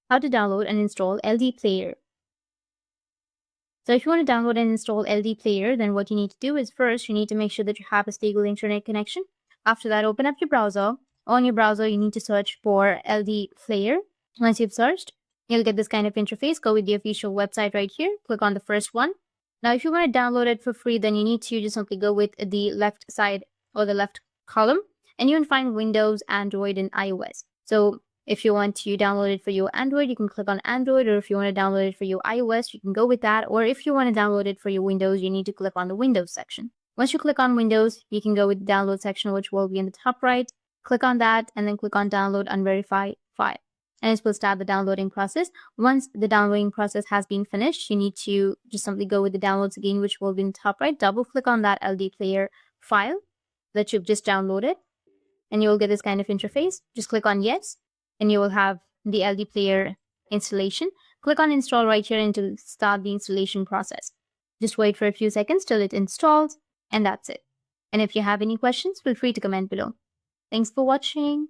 how to download and install LDPlayer. So if you want to download and install LDPlayer, then what you need to do is first you need to make sure that you have a stable internet connection. After that, open up your browser. On your browser, you need to search for LDPlayer. Once you've searched, you'll get this kind of interface. Go with the official website right here. Click on the first one. Now, if you want to download it for free, then you need to just simply go with the left side or the left column, and you can find Windows, Android, and iOS. So if you want to download it for your Android, you can click on Android, or if you want to download it for your iOS, you can go with that. Or if you want to download it for your Windows, you need to click on the Windows section. Once you click on Windows, you can go with the download section, which will be in the top right. Click on that and then click on download unverified file. And it will start the downloading process. Once the downloading process has been finished, you need to just simply go with the downloads again, which will be in the top right. Double click on that LDPlayer file that you've just downloaded, and you will get this kind of interface. Just click on yes, and you will have the LDPlayer installation. Click on install right here and to start the installation process. Just wait for a few seconds till it installs, and that's it. And if you have any questions, feel free to comment below. Thanks for watching.